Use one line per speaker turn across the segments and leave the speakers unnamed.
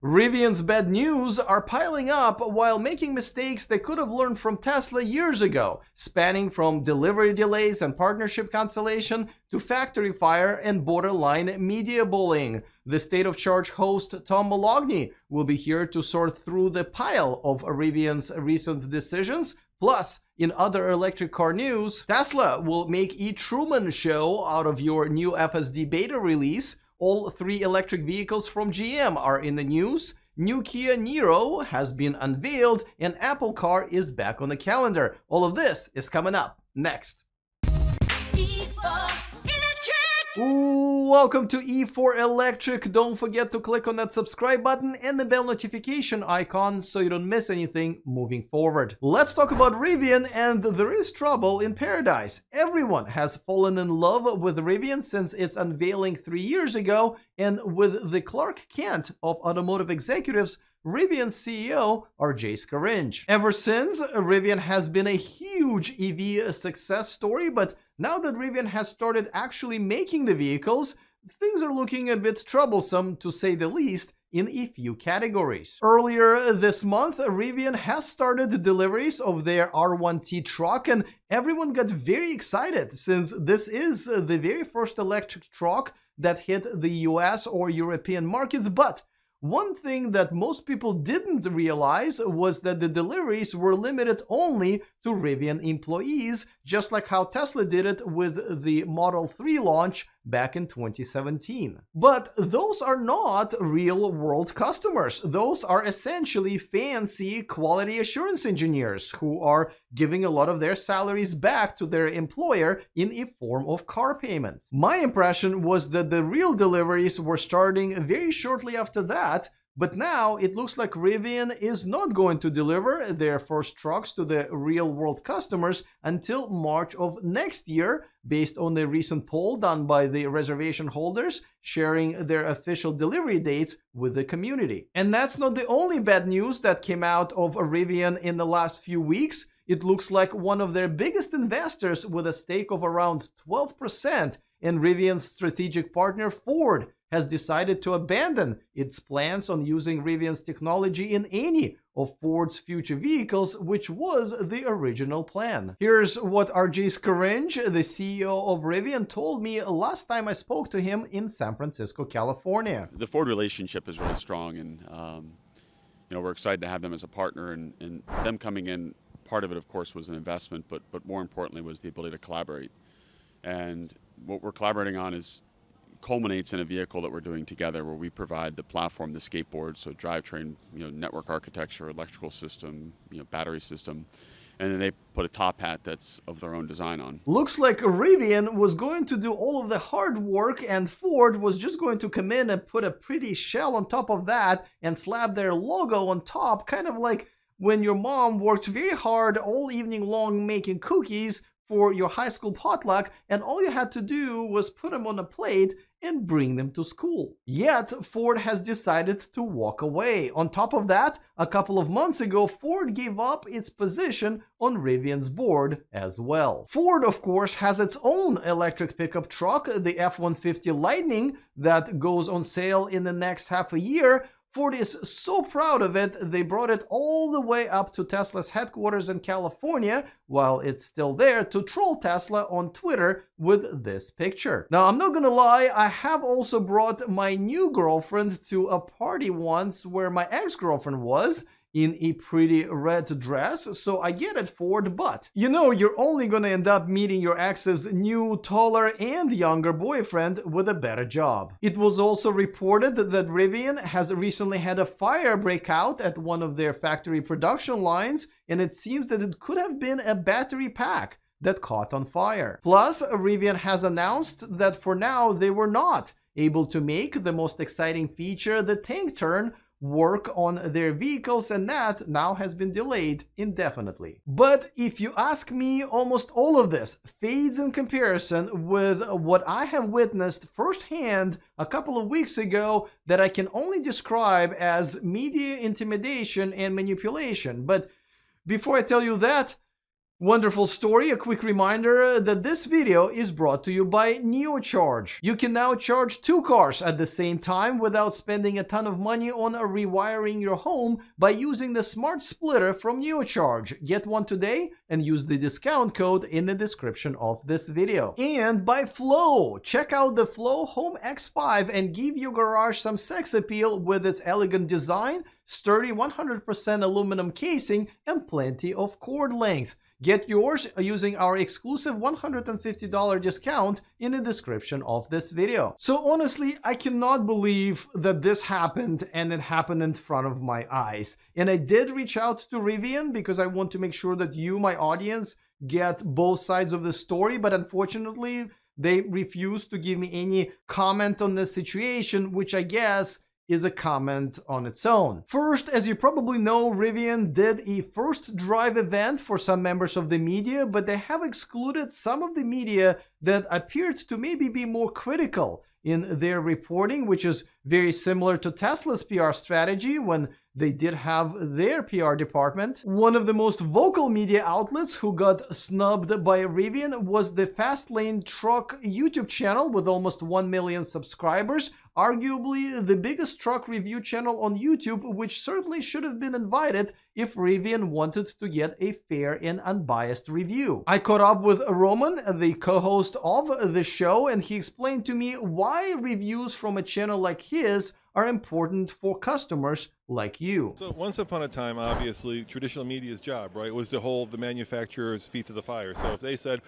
Rivian's bad news are piling up while making mistakes they could have learned from Tesla years ago, spanning from delivery delays and partnership cancellation to factory fire and borderline media bullying. The State of Charge host Tom Moloughney will be here to sort through the pile of Rivian's recent decisions. Plus, in other electric car news, Tesla will make E-Truman show out of your new FSD beta release. All 3 electric vehicles from GM are in the news. New Kia Niro has been unveiled and Apple Car is back on the calendar. All of this is coming up next. Welcome to E4 Electric. Don't forget to click on that subscribe button and the bell notification icon so you don't miss anything moving forward. Let's talk about Rivian, and there is trouble in paradise. Everyone has fallen in love with Rivian since its unveiling 3 years ago, and with the Clark Kent of automotive executives, Rivian's CEO R.J. Scaringe. Ever since, Rivian has been a huge EV success story, but now that Rivian has started actually making the vehicles, things are looking a bit troublesome, to say the least, in a few categories. Earlier this month, Rivian has started deliveries of their R1T truck, and everyone got very excited since this is the very first electric truck that hit the US or European markets. But one thing that most people didn't realize was that the deliveries were limited only to Rivian employees, just like how Tesla did it with the Model 3 launch back in 2017. But those are not real-world customers. Those are essentially fancy quality assurance engineers who are giving a lot of their salaries back to their employer in a form of car payments. My impression was that the real deliveries were starting very shortly after that, but now it looks like Rivian is not going to deliver their first trucks to the real-world customers until March of next year, based on the recent poll done by the reservation holders sharing their official delivery dates with the community. And that's not the only bad news that came out of Rivian in the last few weeks. It looks like one of their biggest investors, with a stake of around 12%, and Rivian's strategic partner Ford, has decided to abandon its plans on using Rivian's technology in any of Ford's future vehicles, which was the original plan. Here's what R.J. Scaringe, the CEO of Rivian, told me last time I spoke to him in San Francisco, California.
The Ford relationship is really strong, and we're excited to have them as a partner, and them coming in, part of it, of course, was an investment, but more importantly was the ability to collaborate. And what we're collaborating on culminates in a vehicle that we're doing together, where we provide the platform, the skateboard, so drivetrain, network architecture, electrical system, battery system, and then they put a top hat that's of their own design on.
Looks like Rivian was going to do all of the hard work, and Ford was just going to come in and put a pretty shell on top of that and slap their logo on top, kind of like when your mom worked very hard all evening long making cookies for your high school potluck, and all you had to do was put them on a plate and bring them to school. Yet, Ford has decided to walk away. On top of that, a couple of months ago, Ford gave up its position on Rivian's board as well. Ford, of course, has its own electric pickup truck, the F-150 Lightning, that goes on sale in the next half a year. Ford is so proud of it, they brought it all the way up to Tesla's headquarters in California, while it's still there, to troll Tesla on Twitter with this picture. Now, I'm not gonna lie, I have also brought my new girlfriend to a party once where my ex-girlfriend was, in a pretty red dress, so I get it, Ford, but you're only gonna end up meeting your ex's new, taller, and younger boyfriend with a better job. It was also reported that Rivian has recently had a fire break out at one of their factory production lines, and it seems that it could have been a battery pack that caught on fire. Plus, Rivian has announced that for now they were not able to make the most exciting feature, the tank turn, work on their vehicles, and that now has been delayed indefinitely. But if you ask me, almost all of this fades in comparison with what I have witnessed firsthand a couple of weeks ago, that I can only describe as media intimidation and manipulation. But before I tell you that, Wonderful story. A quick reminder that this video is brought to you by NeoCharge. You can now charge 2 cars at the same time without spending a ton of money on rewiring your home by using the smart splitter from NeoCharge. Get one today and use the discount code in the description of this video. And by Flow. Check out the Flow Home X5 and give your garage some sex appeal with its elegant design, sturdy 100% aluminum casing, and plenty of cord length. Get yours using our exclusive $150 discount in the description of this video. So honestly, I cannot believe that this happened, and it happened in front of my eyes. And I did reach out to Rivian because I want to make sure that you, my audience, get both sides of the story, but unfortunately, they refused to give me any comment on this situation, which I guess is a comment on its own. First, as you probably know, Rivian did a first drive event for some members of the media, but they have excluded some of the media that appeared to maybe be more critical in their reporting, which is very similar to Tesla's PR strategy when they did have their PR department. One of the most vocal media outlets who got snubbed by Rivian was the Fast Lane Truck YouTube channel with almost 1 million subscribers, arguably the biggest truck review channel on YouTube, which certainly should have been invited if Rivian wanted to get a fair and unbiased review. I caught up with Roman, the co-host of the show, and he explained to me why reviews from a channel like his are important for customers like you.
So once upon a time, obviously, traditional media's job, right, was to hold the manufacturer's feet to the fire. So if they said,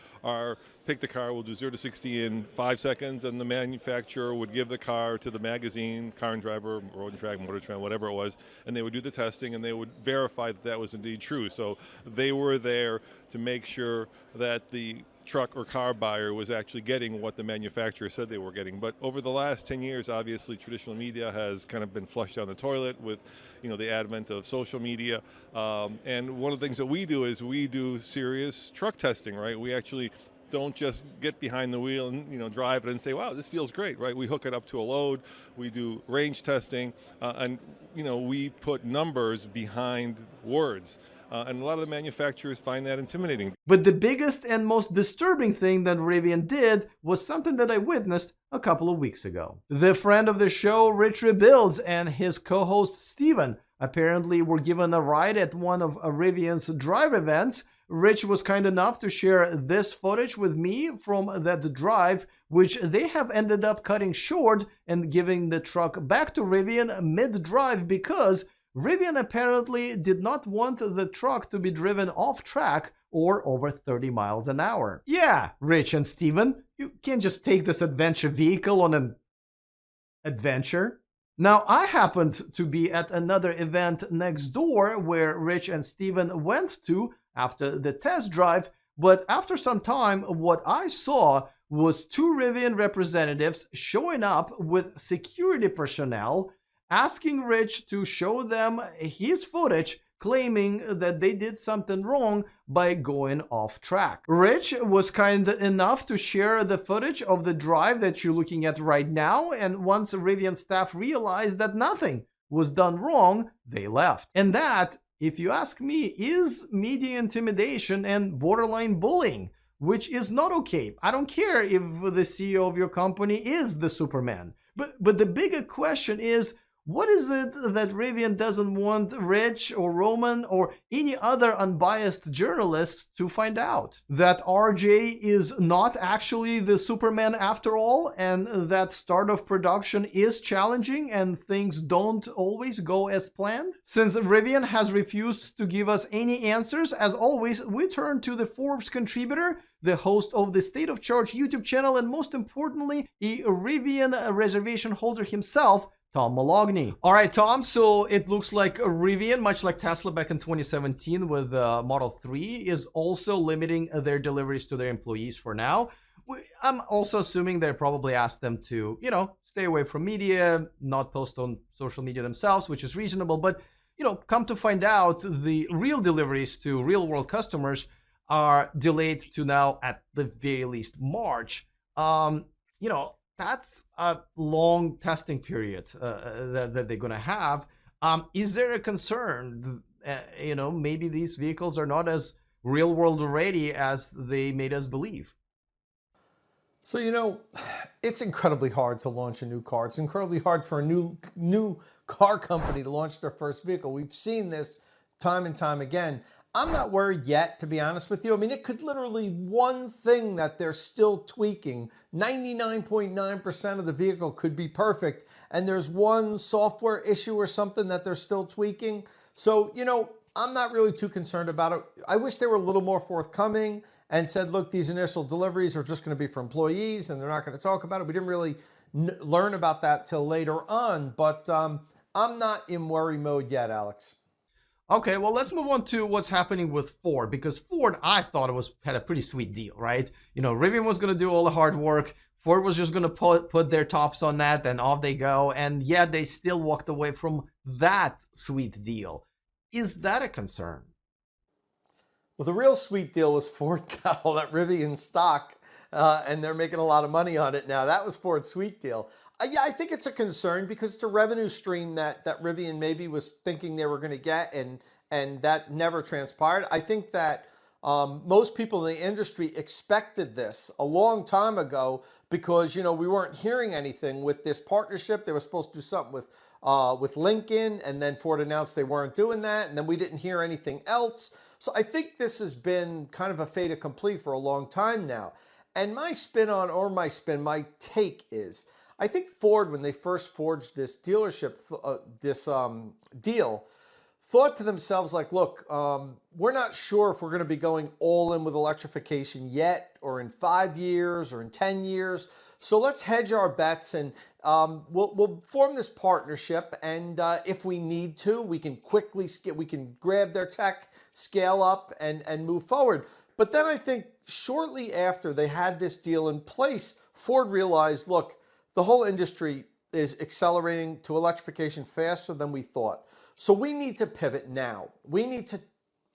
pick the car, we'll do 0 to 60 in 5 seconds, and the manufacturer would give the car to the magazine, Car and Driver, Road and Track, Motor Trend, whatever it was, and they would do the testing, and they would verify that that was indeed true. So they were there to make sure that the truck or car buyer was actually getting what the manufacturer said they were getting. But over the last 10 years, obviously, traditional media has kind of been flushed down the toilet with, the advent of social media. And one of the things that we do is we do serious truck testing, right? We actually don't just get behind the wheel and drive it and say, wow, this feels great, right? We hook it up to a load, we do range testing, and we put numbers behind words. And a lot of the manufacturers find that intimidating.
But the biggest and most disturbing thing that Rivian did was something that I witnessed a couple of weeks ago. The friend of the show, Rich Rebuilds, and his co-host Steven apparently were given a ride at one of Rivian's drive events. Rich was kind enough to share this footage with me from that drive, which they have ended up cutting short and giving the truck back to Rivian mid-drive because Rivian apparently did not want the truck to be driven off track or over 30 miles an hour. Yeah, Rich and Steven, you can't just take this adventure vehicle on an adventure. Now, I happened to be at another event next door where Rich and Steven went to after the test drive, but after some time, what I saw was 2 Rivian representatives showing up with security personnel asking Rich to show them his footage, claiming that they did something wrong by going off track. Rich was kind enough to share the footage of the drive that you're looking at right now, and once Rivian staff realized that nothing was done wrong, they left. And that, if you ask me, is media intimidation and borderline bullying, which is not okay. I don't care if the CEO of your company is the Superman. But the bigger question is, what is it that Rivian doesn't want Rich or Roman or any other unbiased journalist to find out? That RJ is not actually the Superman after all, and that start of production is challenging and things don't always go as planned? Since Rivian has refused to give us any answers, as always, we turn to the Forbes contributor, the host of the State of Charge YouTube channel, and most importantly, a Rivian reservation holder himself, Tom Moloughney. All right, Tom, so it looks like Rivian, much like Tesla back in 2017 with Model 3, is also limiting their deliveries to their employees for now. I'm also assuming they probably asked them to, stay away from media, not post on social media themselves, which is reasonable. But, come to find out, the real deliveries to real-world customers are delayed to now, at the very least, March. That's a long testing period that they're going to have. Is there a concern, maybe these vehicles are not as real world ready as they made us believe.
So, it's incredibly hard to launch a new car. It's incredibly hard for a new car company to launch their first vehicle. We've seen this time and time again. I'm not worried yet, to be honest with you. I mean, it could literally one thing that they're still tweaking. 99.9% of the vehicle could be perfect, and there's one software issue or something that they're still tweaking. So, I'm not really too concerned about it. I wish they were a little more forthcoming and said, look, these initial deliveries are just going to be for employees and they're not going to talk about it. We didn't really learn about that till later on, but I'm not in worry mode yet, Alex.
Okay, well, let's move on to what's happening with Ford, because Ford, I thought had a pretty sweet deal, right? Rivian was going to do all the hard work. Ford was just going to put their tops on that, and off they go. And yet they still walked away from that sweet deal. Is that a concern?
Well, the real sweet deal was Ford got all that Rivian stock, and they're making a lot of money on it now. That was Ford's sweet deal. Yeah, I think it's a concern because it's a revenue stream that Rivian maybe was thinking they were going to get, and that never transpired. I think that most people in the industry expected this a long time ago because, we weren't hearing anything with this partnership. They were supposed to do something with Lincoln, and then Ford announced they weren't doing that, and then we didn't hear anything else. So I think this has been kind of a fait accompli for a long time now. And my take is, I think Ford, when they first forged this dealership, deal, thought to themselves like, look, we're not sure if we're going to be going all in with electrification yet, or in 5 years, or in 10 years. So let's hedge our bets, and we'll form this partnership. And if we need to, we can quickly grab their tech, scale up, and move forward. But then I think shortly after they had this deal in place, Ford realized, look, the whole industry is accelerating to electrification faster than we thought. So we need to pivot now. We need to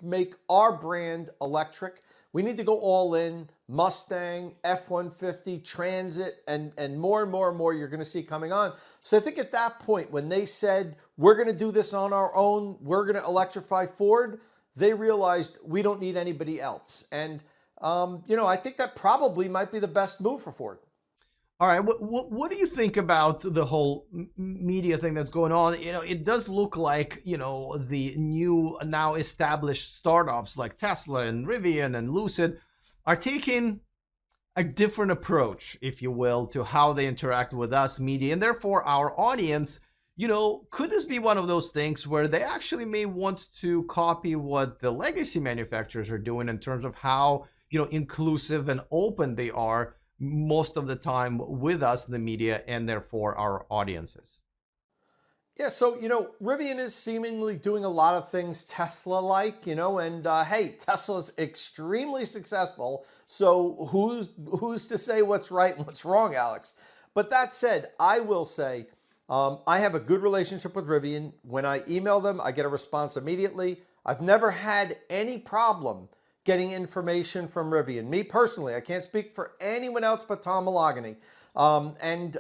make our brand electric. We need to go all in. Mustang, F-150, Transit, and more and more and more you're going to see coming on. So I think at that point, when they said, we're going to do this on our own, we're going to electrify Ford, they realized we don't need anybody else. And, I think that probably might be the best move for Ford.
All right, what do you think about the whole media thing that's going on? It does look like, the new now established startups like Tesla and Rivian and Lucid are taking a different approach, if you will, to how they interact with us media, and therefore our audience. Could this be one of those things where they actually may want to copy what the legacy manufacturers are doing in terms of how, inclusive and open they are most of the time with us, the media, and therefore our audiences?
Yeah, so, Rivian is seemingly doing a lot of things Tesla-like, and hey, Tesla's extremely successful, so who's to say what's right and what's wrong, Alex? But that said, I will say, I have a good relationship with Rivian. When I email them, I get a response immediately. I've never had any problem getting information from Rivian. Me personally, I can't speak for anyone else but Tom Moloughney. And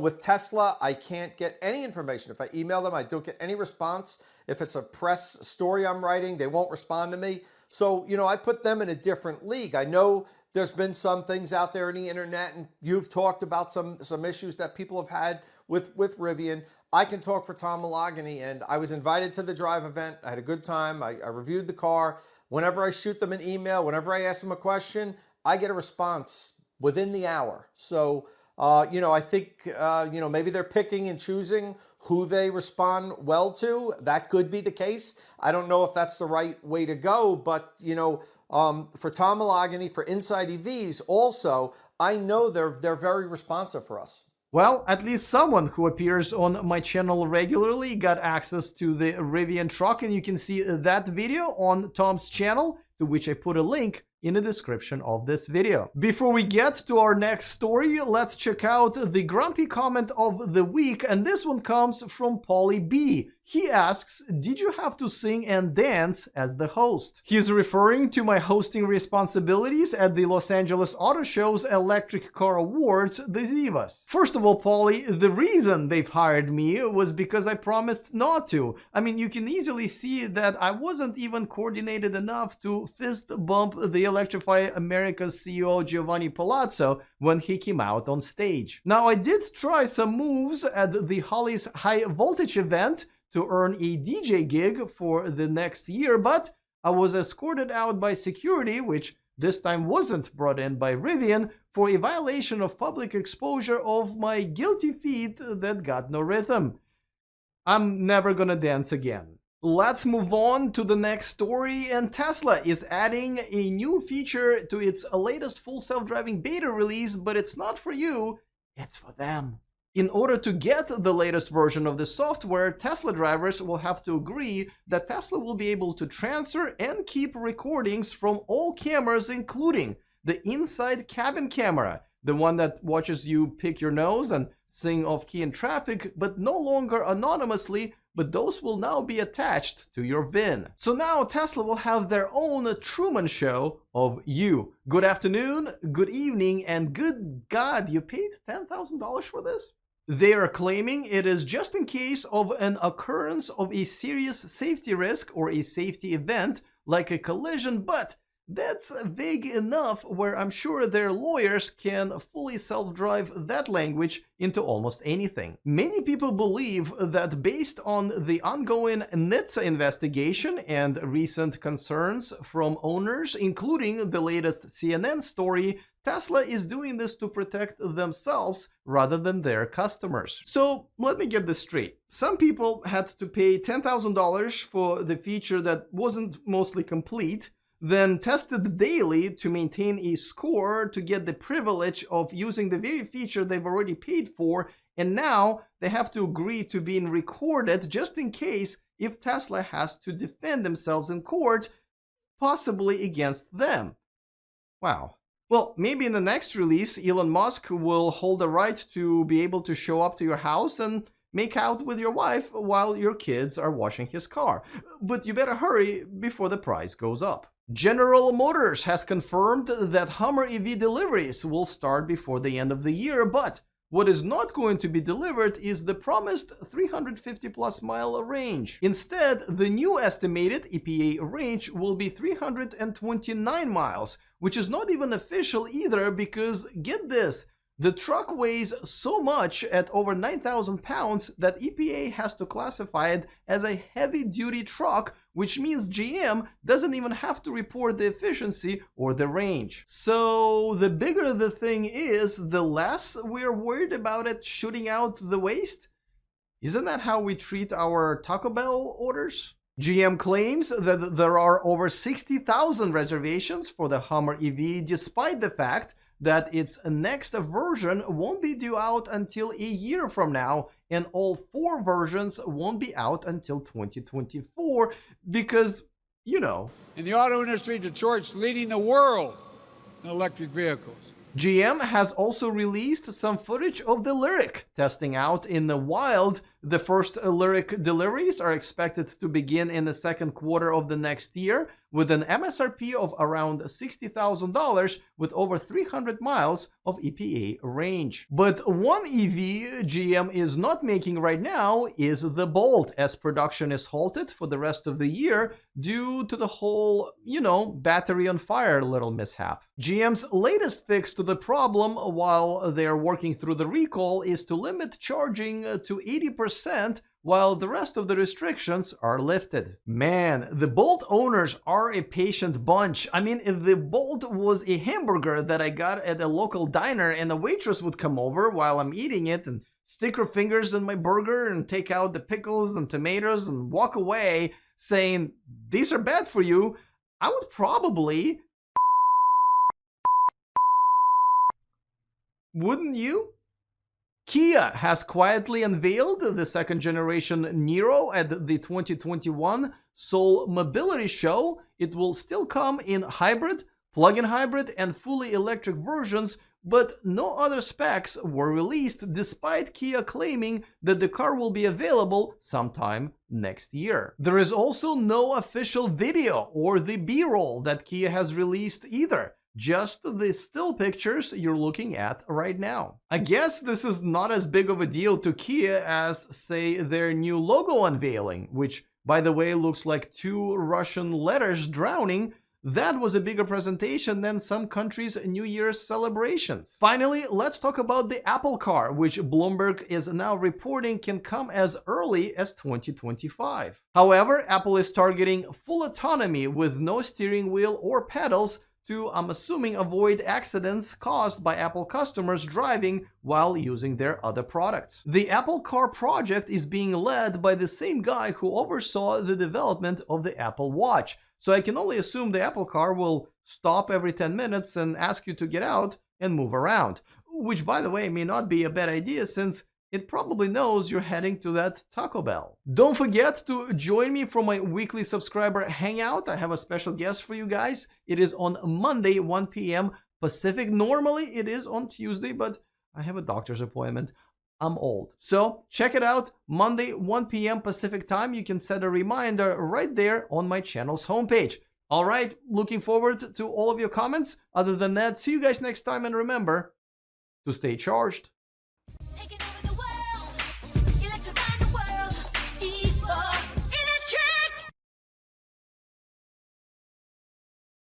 with Tesla, I can't get any information. If I email them, I don't get any response. If it's a press story I'm writing, they won't respond to me. So, I put them in a different league. I know there's been some things out there in the internet, and you've talked about some issues that people have had with Rivian. I can talk for Tom Moloughney, and I was invited to the drive event. I had a good time. I reviewed the car. Whenever I shoot them an email, whenever I ask them a question, I get a response within the hour. So, I think, maybe they're picking and choosing who they respond well to. That could be the case. I don't know if that's the right way to go, but, for Tom Moloughney, for Inside EVs also, I know they're very responsive for us.
Well, at least someone who appears on my channel regularly got access to the Rivian truck, and you can see that video on Tom's channel, to which I put a link in the description of this video. Before we get to our next story, let's check out the grumpy comment of the week, and this one comes from Paulie B. He asks, did you have to sing and dance as the host? He's referring to my hosting responsibilities at the Los Angeles Auto Show's Electric Car Awards, the Zivas. First of all, Paulie, the reason they've hired me was because I promised not to. I mean, you can easily see that I wasn't even coordinated enough to fist bump the Electrify America's CEO Giovanni Palazzo when he came out on stage. Now, I did try some moves at the Holly's High Voltage event to earn a DJ gig for the next year, but I was escorted out by security, which this time wasn't brought in by Rivian, for a violation of public exposure of my guilty feet that got no rhythm. I'm never gonna dance again. Let's move on to the next story, and Tesla is adding a new feature to its latest full self-driving beta release, but it's not for you, it's for them. In order to get the latest version of the software, Tesla drivers will have to agree that Tesla will be able to transfer and keep recordings from all cameras, including the inside cabin camera, the one that watches you pick your nose and sing off-key in traffic, but no longer anonymously, but those will now be attached to your VIN. So now Tesla will have their own Truman Show of you. Good afternoon, good evening, and good God, you paid $10,000 for this? They are claiming it is just in case of an occurrence of a serious safety risk or a safety event like a collision, but that's vague enough where I'm sure their lawyers can fully self-drive that language into almost anything. Many people believe that based on the ongoing NHTSA investigation and recent concerns from owners, including the latest CNN story, Tesla is doing this to protect themselves rather than their customers. So let me get this straight. Some people had to pay $10,000 for the feature that wasn't mostly complete, then tested daily to maintain a score to get the privilege of using the very feature they've already paid for, and now they have to agree to being recorded just in case if Tesla has to defend themselves in court, possibly against them. Wow. Well, maybe in the next release, Elon Musk will hold the right to be able to show up to your house and make out with your wife while your kids are washing his car. But you better hurry before the price goes up. General Motors has confirmed that Hummer EV deliveries will start before the end of the year, but what is not going to be delivered is the promised 350-plus mile range. Instead, the new estimated EPA range will be 329 miles, which is not even official either because, get this, the truck weighs so much at over 9,000 pounds that EPA has to classify it as a heavy-duty truck, which means GM doesn't even have to report the efficiency or the range. So the bigger the thing is, the less we're worried about it shooting out the waste? Isn't that how we treat our Taco Bell orders? GM claims that there are over 60,000 reservations for the Hummer EV, despite the fact that its next version won't be due out until a year from now, and all 4 versions won't be out until 2024 because, you know.
In the auto industry, Detroit's leading the world in electric vehicles.
GM has also released some footage of the Lyriq testing out in the wild. The first Lyriq deliveries are expected to begin in the second quarter of the next year with an MSRP of around $60,000 with over 300 miles of EPA range. But one EV GM is not making right now is the Bolt, as production is halted for the rest of the year due to the whole, battery on fire little mishap. GM's latest fix to the problem while they're working through the recall is to limit charging to 80% while the rest of the restrictions are lifted. Man, the Bolt owners are a patient bunch. I mean, if the Bolt was a hamburger that I got at a local diner and a waitress would come over while I'm eating it and stick her fingers in my burger and take out the pickles and tomatoes and walk away saying, "These are bad for you," I would probably... Wouldn't you? Kia has quietly unveiled the second generation Niro at the 2021 Seoul Mobility Show. It will still come in hybrid, plug-in hybrid and fully electric versions, but no other specs were released, despite Kia claiming that the car will be available sometime next year. There is also no official video or the B-roll that Kia has released either, just the still pictures you're looking at right now. I guess this is not as big of a deal to Kia as, say, their new logo unveiling, which, by the way, looks like two Russian letters drowning. That was a bigger presentation than some countries' New Year's celebrations. Finally, let's talk about the Apple Car, which Bloomberg is now reporting can come as early as 2025. However, Apple is targeting full autonomy with no steering wheel or pedals to, I'm assuming, avoid accidents caused by Apple customers driving while using their other products. The Apple Car project is being led by the same guy who oversaw the development of the Apple Watch. So I can only assume the Apple Car will stop every 10 minutes and ask you to get out and move around, which, by the way, may not be a bad idea since it probably knows you're heading to that Taco Bell. Don't forget to join me for my weekly subscriber hangout. I have a special guest for you guys. It is on Monday, 1 p.m. Pacific. Normally it is on Tuesday, but I have a doctor's appointment. I'm old. So check it out, Monday, 1 p.m. Pacific time. You can set a reminder right there on my channel's homepage. All right, looking forward to all of your comments. Other than that, see you guys next time, and remember to stay charged.